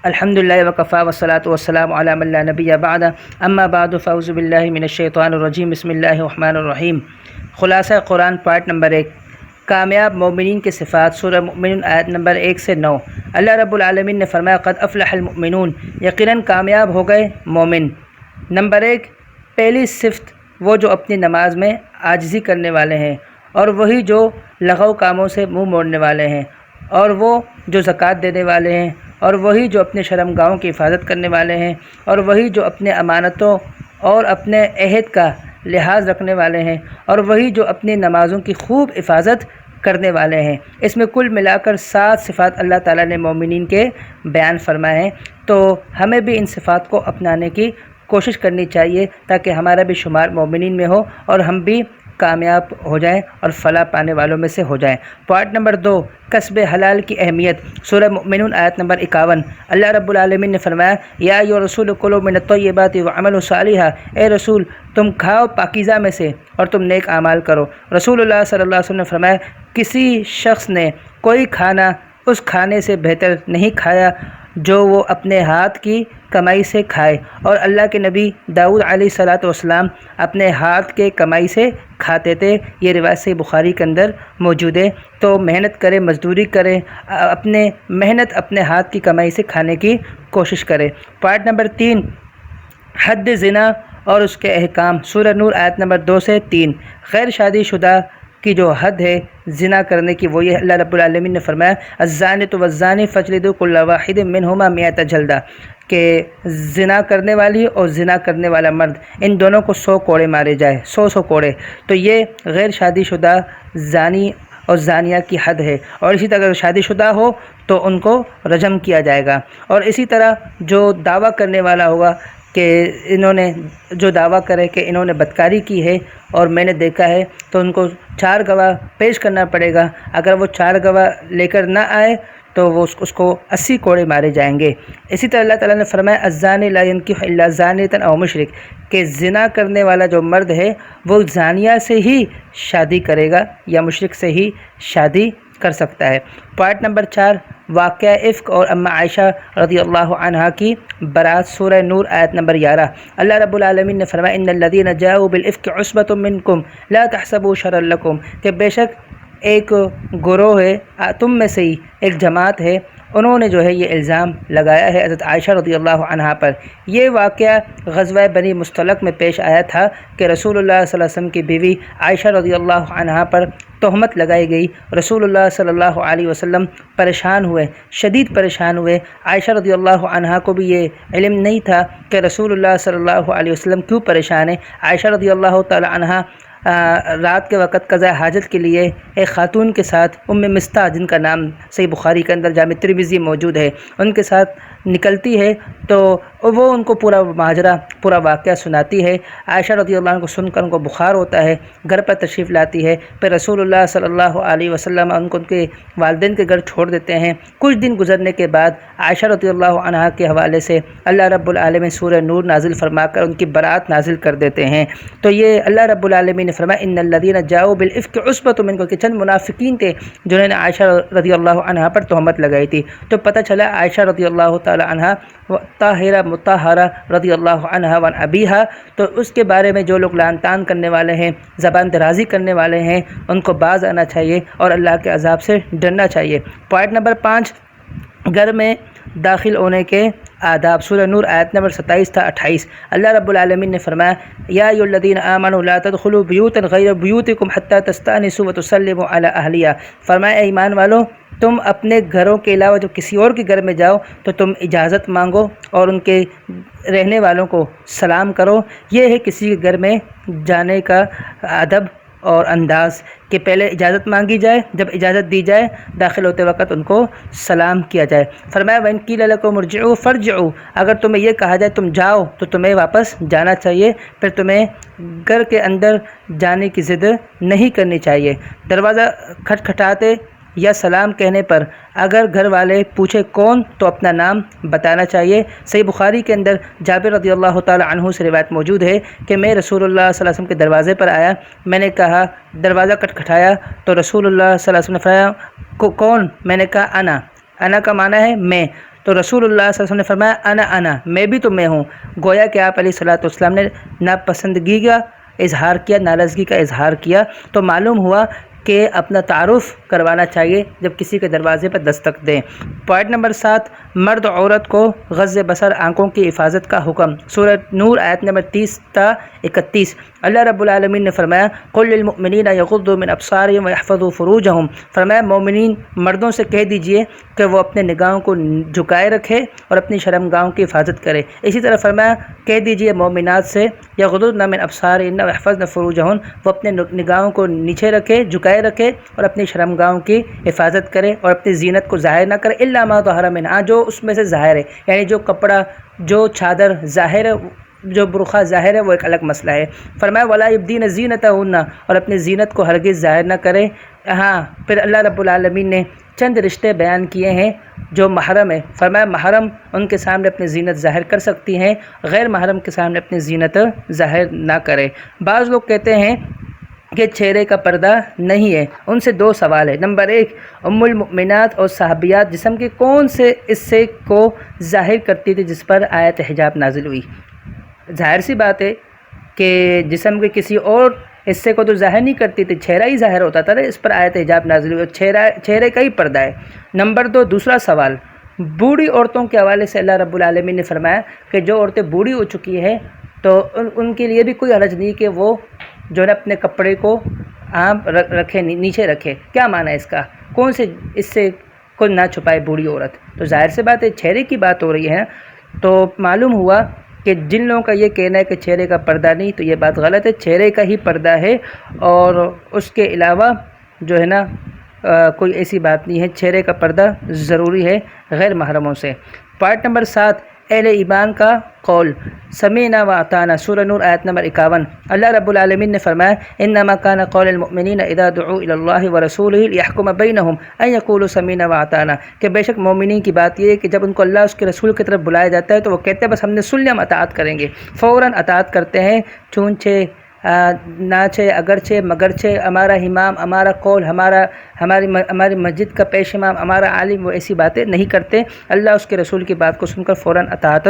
الحمد للہ وکفیٰ والصلاۃ والسلام علی من لا نبی بعد اما بعد فاعوذ باللہ من الشیطان الرجیم بسم اللہ الرحمن الرحیم۔ خلاصہ قرآن پارٹ نمبر 1، کامیاب مومنین کے صفات، سورہ مومنون آیت نمبر 1 سے 9۔ اللہ رب العالمین نے فرمایا قد افلح المؤمنون، یقیناً کامیاب ہو گئے مومن۔ نمبر 1، پہلی صفت وہ جو اپنی نماز میں عاجزی کرنے والے ہیں، اور وہی جو لغو کاموں سے منہ موڑنے والے ہیں، اور وہ جو زکوٰۃ دینے والے ہیں، اور وہی جو اپنے شرمگاہوں کی حفاظت کرنے والے ہیں، اور وہی جو اپنے امانتوں اور اپنے عہد کا لحاظ رکھنے والے ہیں، اور وہی جو اپنی نمازوں کی خوب حفاظت کرنے والے ہیں۔ اس میں کل ملا کر 7 صفات اللہ تعالیٰ نے مومنین کے بیان فرمائے ہیں، تو ہمیں بھی ان صفات کو اپنانے کی کوشش کرنی چاہیے تاکہ ہمارا بھی شمار مومنین میں ہو اور ہم بھی کامیاب ہو جائیں اور فلاح پانے والوں میں سے ہو جائیں۔ پوائنٹ نمبر 2، کسب حلال کی اہمیت، سورہ مومنون آیت نمبر 51۔ اللہ رب العالمین نے فرمایا یا ایھا الرسول کلوا من الطیبات واعملوا صالحا، اے رسول تم کھاؤ پاکیزہ میں سے اور تم نیک اعمال کرو۔ رسول اللہ صلی اللہ علیہ وسلم نے فرمایا کسی شخص نے کوئی کھانا اس کھانے سے بہتر نہیں کھایا جو وہ اپنے ہاتھ کی کمائی سے کھائے، اور اللہ کے نبی داؤد علیہ الصلاۃ والسلام اپنے ہاتھ کے کمائی سے کھاتے تھے۔ یہ روایت سے بخاری کے اندر موجود ہے۔ تو محنت کریں، مزدوری کریں، اپنے محنت اپنے ہاتھ کی کمائی سے کھانے کی کوشش کریں۔ پوائنٹ نمبر 3، حد زنا اور اس کے احکام، سورہ نور آیت نمبر 2 سے 3۔ غیر شادی شدہ کی جو حد ہے زنا کرنے کی وہ یہ اللہ رب العالمین نے فرمایا الزانیۃ والزانی فاجلدوا کل واحد منہما 100 جلدہ، کہ زنا کرنے والی اور زنا کرنے والا مرد ان دونوں کو 100 کوڑے مارے جائے، 100 کوڑے۔ تو یہ غیر شادی شدہ زانی اور زانیہ کی حد ہے، اور اسی طرح اگر شادی شدہ ہو تو ان کو رجم کیا جائے گا۔ اور اسی طرح جو دعویٰ کرنے والا ہوگا کہ انہوں نے جو دعویٰ کرے کہ انہوں نے بدکاری کی ہے اور میں نے دیکھا ہے، تو ان کو 4 گواہ پیش کرنا پڑے گا۔ اگر وہ 4 گواہ لے کر نہ آئے تو وہ اس کو 80 کوڑے مارے جائیں گے۔ اسی طرح اللہ تعالیٰ نے فرمایا الزانی لا ينکح الا زانیۃ او مشرک، کہ زنا کرنے والا جو مرد ہے وہ زانیہ سے ہی شادی کرے گا یا مشرک سے ہی شادی کر سکتا ہے۔ پوائنٹ نمبر 4، واقعہ افک اور اما عائشہ رضی اللہ عنہا کی برات، سورہ نور آیت نمبر 11۔ اللہ رب العالمین نے فرمایا ان الذین جاؤوا بالافک عصبۃ منکم لا تحسبوا شرا لکم، کہ بے شک ایک گروہ ہے تم میں سے ہی، ایک جماعت ہے، انہوں نے جو ہے یہ الزام لگایا ہے حضرت عائشہ رضی اللہ عنہا پر۔ یہ واقعہ غزوہ بنی مستلق میں پیش آیا تھا کہ رسول اللہ صلی اللہ علیہ وسلم کی بیوی عائشہ رضی اللہ عنہا پر تہمت لگائی گئی۔ رسول اللہ صلی اللہ علیہ وسلم پریشان ہوئے، شدید پریشان ہوئے۔ عائشہ رضی اللہ عنہا کو بھی یہ علم نہیں تھا کہ رسول اللہ صلی اللہ علیہ وسلم کیوں پریشان ہے۔ عائشہ رضی اللہ تعالی عنہا رات کے وقت قضاء حاجت کے لیے ایک خاتون کے ساتھ، مستح جن کا نام صحیح بخاری کے اندر جامع ترمذی موجود ہے، ان کے ساتھ نکلتی ہے تو وہ ان کو پورا ماجرا، پورا واقعہ سناتی ہے۔ عائشہ رضی اللہ عنہ کو سن کر ان کو بخار ہوتا ہے، گھر پر تشریف لاتی ہے۔ پھر رسول اللہ صلی اللہ علیہ وسلم ان کو ان کے والدین کے گھر چھوڑ دیتے ہیں۔ کچھ دن گزرنے کے بعد عائشہ رضی اللہ عنہا کے حوالے سے اللہ رب العالمین سورہ نور نازل فرما کر ان کی برات نازل کر دیتے ہیں۔ تو یہ اللہ رب العالمین نے فرمایا ان الذین جاؤوا بالافک عصبۃ منکم، کہ چند منافقین تھے جنہوں نے عائشہ رضی اللہ عنہا پر تہمت لگائی تھی۔ تو پتہ چلا عائشہ رضی اللہ تعالی عنہا طاہرہ مطہرہ رضی اللہ عنہا وعن ابیہا، تو اس کے بارے میں جو لوگ لعن طعن کرنے والے ہیں، زبان درازی کرنے والے ہیں، ان کو باز آنا چاہیے اور اللہ کے عذاب سے ڈرنا چاہیے۔ پوائنٹ نمبر 5، گھر میں داخل ہونے کے آداب، سورہ نور آیت نمبر 27 تا 28۔ اللہ رب العالمین نے فرمایا یا ایھا الذین آمنوا لا تدخلوا بیوتا غیر بیوتکم حتی تستأنسوا وتسلموا علی اہلہا، فرمایا اے ایمان والو تم اپنے گھروں کے علاوہ جب کسی اور کے گھر میں جاؤ تو تم اجازت مانگو اور ان کے رہنے والوں کو سلام کرو۔ یہ ہے کسی کے گھر میں جانے کا ادب اور انداز کہ پہلے اجازت مانگی جائے، جب اجازت دی جائے داخل ہوتے وقت ان کو سلام کیا جائے۔ فرمایا وَإِن قِيلَ لَكُمُ ارْجِعُوا فَارْجِعُوا، اگر تمہیں یہ کہا جائے تم جاؤ تو تمہیں واپس جانا چاہیے، پھر تمہیں گھر کے اندر جانے کی ضد نہیں کرنی چاہیے۔ دروازہ کھٹکھٹاتے یا سلام کہنے پر اگر گھر والے پوچھے کون تو اپنا نام بتانا چاہیے۔ صحیح بخاری کے اندر جابر رضی اللہ تعالی عنہ سے روایت موجود ہے کہ میں رسول اللہ صلی اللہ علیہ وسلم کے دروازے پر آیا، میں نے کہا دروازہ کھٹکھٹایا تو رسول اللہ صلی اللہ علیہ وسلم نے فرمایا کون؟ میں نے کہا انا کا معنی ہے میں، تو رسول اللہ صلی اللہ علیہ وسلم نے فرمایا انا میں بھی تو میں ہوں، گویا کہ آپ علیہ الصلوۃ والسلام نے ناپسندگی کا اظہار کیا، ناراضگی کا اظہار کیا۔ تو معلوم ہوا کہ اپنا تعارف کروانا چاہیے جب کسی کے دروازے پر دستک دیں۔ پوائنٹ نمبر 7، مرد عورت کو غض بصر آنکھوں کی حفاظت کا حکم۔ سورہ نور آیت نمبر 30 تا 31۔ اللہ رب العالمین نے فرمایا قل للمؤمنین یغضوا من ابصارہم ویحفظوا فروجہم، فرمایا مومنین مردوں سے کہہ دیجئے کہ وہ اپنے نگاہوں کو جھکائے رکھے اور اپنی شرمگاہوں کی حفاظت کرے۔ اسی طرح فرمایا کہہ دیجئے مومنات سے یغضضن من ابصارہن ویحفظن فروجہن، وہ اپنے نگاہوں کو نیچے رکھے، جھکائے رکھے اور اپنی شرمگاہوں کی حفاظت کرے اور اپنی زینت کو ظاہر نہ کرے الا ما ظہر منہا، جو اس میں سے ظاہر ہے، یعنی جو کپڑا، جو چادر ظاہر ہے، جو برقع ظاہر ہے وہ ایک الگ مسئلہ ہے۔ فرمایا ولا یبدین زینتہن، اور اپنی زینت کو ہرگز ظاہر نہ کرے۔ ہاں پھر اللہ رب العالمین نے چند رشتے بیان کیے ہیں جو محرم ہے، فرمایا محرم ان کے سامنے اپنی زینت ظاہر کر سکتی ہیں، غیر محرم کے سامنے اپنی زینت ظاہر نہ کرے۔ بعض لوگ کہتے ہیں کہ چہرے کا پردہ نہیں ہے، ان سے دو سوال ہے۔ نمبر 1، ام المؤمنات اور صحابیات جسم کے کون سے حصے کو ظاہر کرتی تھی جس پر آیت حجاب نازل ہوئی؟ ظاہر سی بات ہے کہ جسم کے کسی اور حصے کو تو ظاہر نہیں کرتی تھی، چہرہ ہی ظاہر ہوتا تھا نا، اس پر آیت حجاب نازل ہوئی، چہرے کا ہی پردہ ہے۔ نمبر 2، دوسرا سوال، بوڑھی عورتوں کے حوالے سے اللہ رب العالمین نے فرمایا کہ جو عورتیں بوڑھی ہو چکی ہیں تو ان کے لیے بھی کوئی حرج نہیں کہ وہ جو ہے اپنے کپڑے کو آپ رکھے، نیچے رکھے۔ کیا معنی ہے اس کا؟ کون سے اس سے کو نہ چھپائے بوڑھی عورت؟ تو ظاہر سے بات ہے چہرے کی بات ہو رہی ہے۔ تو معلوم ہوا کہ جن لوگوں کا یہ کہنا ہے کہ چہرے کا پردہ نہیں، تو یہ بات غلط ہے، چہرے کا ہی پردہ ہے اور اس کے علاوہ جو ہے نا کوئی ایسی بات نہیں ہے، چہرے کا پردہ ضروری ہے غیر محرموں سے۔ پوائنٹ نمبر 7، اہل ایمان کا قول، سمعنا واطعنا، سورہ نور آیت نمبر 51۔ اللہ رب العالمین نے فرمایا انما کان قول المؤمنین اذا دعوا الی اللہ ورسولہ لیحکم بینہم ان یقولوا سمعنا واطعنا، کہ بے شک مومنین کی بات یہ ہے کہ جب ان کو اللہ اس کے رسول کی طرف بلایا جاتا ہے تو وہ کہتے ہیں بس ہم نے سن لیا، ہم اطاعت کریں گے، فوراً اطاعت کرتے ہیں، چونچہ ناچے اگرچہ مگرچہ، ہمارا امام، ہمارا قول، ہماری مسجد کا پیش امام، ہمارا عالم، وہ ایسی باتیں نہیں کرتے، اللہ اس کے رسول کی بات کو سن کر فوراً اطاعت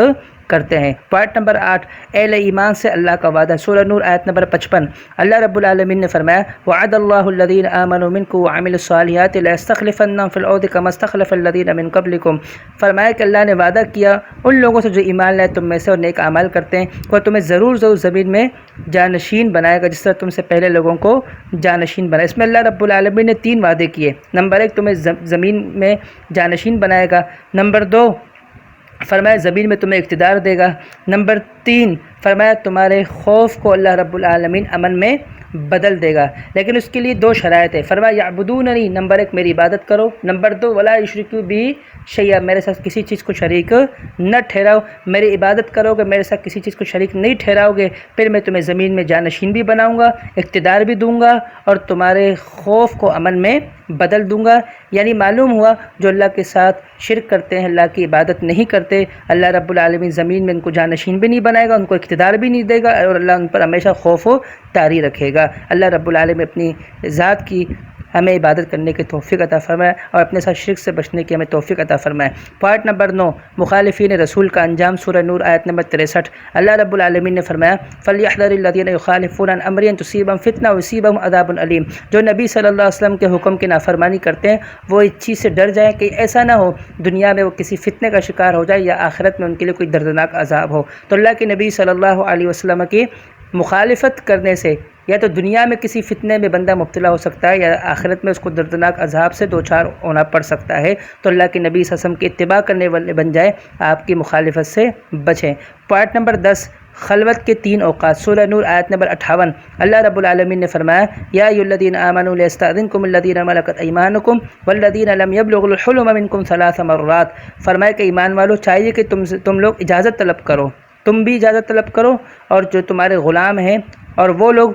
کرتے ہیں۔ پوائنٹ نمبر 8، اہل ایمان سے اللہ کا وعدہ، سورہ نور آیت نمبر 55۔ اللہ رب العالمین نے فرمایا وعد اللہ الذین آمنوا منکم وعملوا الصالحات لیستخلفنہم فی الارض کما استخلف الذین من قبلکم، فرمایا کہ اللہ نے وعدہ کیا ان لوگوں سے جو ایمان لائے تم میں سے اور نیک اعمال کرتے ہیں، وہ تمہیں ضرور زمین میں جانشین بنائے گا جس طرح تم سے پہلے لوگوں کو جانشین بنایا۔ اس میں اللہ رب العالمین نے 3 وعدے کیے۔ نمبر 1، تمہیں زمین میں جانشین بنائے گا۔ نمبر 2، فرمایا زمین میں تمہیں اقتدار دے گا۔ نمبر 3، فرمایا تمہارے خوف کو اللہ رب العالمین امن میں بدل دے گا، لیکن اس کے لیے 2 شرائط ہے۔ فرمایا یعبدوننی، نمبر 1 میری عبادت کرو، نمبر 2 ولا یشرکوا بی شیئا، میرے ساتھ کسی چیز کو شریک نہ ٹھہراؤ، میری عبادت کرو گے، میرے ساتھ کسی چیز کو شریک نہیں ٹھہراؤ گے، پھر میں تمہیں زمین میں جانشین بھی بناؤں گا، اقتدار بھی دوں گا اور تمہارے خوف کو امن میں بدل دوں گا۔ یعنی معلوم ہوا جو اللہ کے ساتھ شرک کرتے ہیں، اللہ کی عبادت نہیں کرتے، اللہ رب العالمین زمین میں ان کو جانشین بھی نہیں بنائے گا، ان کو اقتدار بھی نہیں دے گا اور اللہ ان پر ہمیشہ خوف و طاری رکھے گا۔ اللہ رب العالمین اپنی ذات کی ہمیں عبادت کرنے کی توفیق عطا فرمائے اور اپنے ساتھ شرک سے بچنے کی ہمیں توفیق عطا فرمائے۔ پوائنٹ نمبر 9، مخالفین رسول کا انجام، سورہ نور آیت نمبر 63۔ اللہ رب العالمین نے فرمایا فَلْيَحْذَرِ الَّذِينَ يُخَالِفُونَ عَنْ أَمْرِهِ أَن تُصِيبَهُمْ فِتْنَةٌ وَيُصِيبَهُمْ عَذَابٌ أَلِيمٌ، جو نبی صلی اللہ علیہ وسلم کے حکم کی نافرمانی کرتے ہیں وہ اس چیز سے ڈر جائیں کہ ایسا نہ ہو دنیا میں وہ کسی فتنے کا شکار ہو جائے یا آخرت میں ان کے لیے کوئی دردناک عذاب ہو۔ تو اللہ کے نبی صلی اللہ علیہ وسلم کی مخالفت کرنے سے یا تو دنیا میں کسی فتنے میں بندہ مبتلا ہو سکتا ہے یا آخرت میں اس کو دردناک عذاب سے دوچار ہونا پڑ سکتا ہے، تو اللہ کے نبی صلی اللہ علیہ وسلم کی اتباع کرنے والے بن جائیں، آپ کی مخالفت سے بچیں۔ پوائنٹ نمبر 10، خلوت کے 3 اوقات، سورہ نور آیت نمبر 58۔ اللہ رب العالمین نے فرمایا یا ایھا الذین آمنوا لیستأذنکم الذین ملکت ایمانکم والذین لم یبلغوا الحلم منکم 3 مرات، فرمایا کہ ایمان والو چاہیے کہ تم لوگ اجازت طلب کرو، تم بھی اجازت طلب کرو اور جو تمہارے غلام ہیں اور وہ لوگ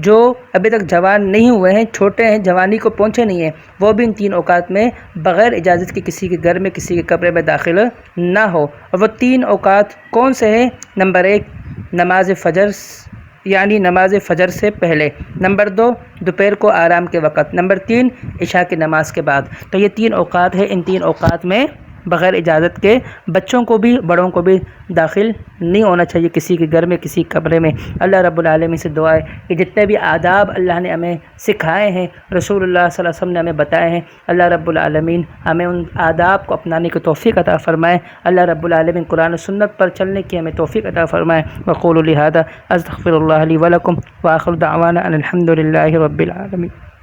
جو ابھی تک جوان نہیں ہوئے ہیں، چھوٹے ہیں، جوانی کو پہنچے نہیں ہیں، وہ بھی ان 3 اوقات میں بغیر اجازت کے کسی کے گھر میں کسی کے کمرے میں داخل نہ ہو۔ اور وہ 3 اوقات کون سے ہیں؟ نمبر 1 نماز فجر یعنی نماز فجر سے پہلے، نمبر 2 دوپہر کو آرام کے وقت، نمبر 3 عشاء کی نماز کے بعد۔ تو یہ 3 اوقات ہیں، ان 3 اوقات میں بغیر اجازت کے بچوں کو بھی بڑوں کو بھی داخل نہیں ہونا چاہیے کسی کے گھر میں، کسی کمرے میں۔ اللہ رب العالمین سے دعا ہے کہ جتنے بھی آداب اللہ نے ہمیں سکھائے ہیں، رسول اللہ صلی اللہ علیہ وسلم نے ہمیں بتائے ہیں، اللہ رب العالمین ہمیں ان آداب کو اپنانے کی توفیق عطا فرمائے۔ اللہ رب العالمین قرآن و سنت پر چلنے کی ہمیں توفیق عطا فرمائے۔ وقولوا لهذا استغفر اللہ لی ولکم وآخر دعوانا ان الحمد للہ رب العالمین۔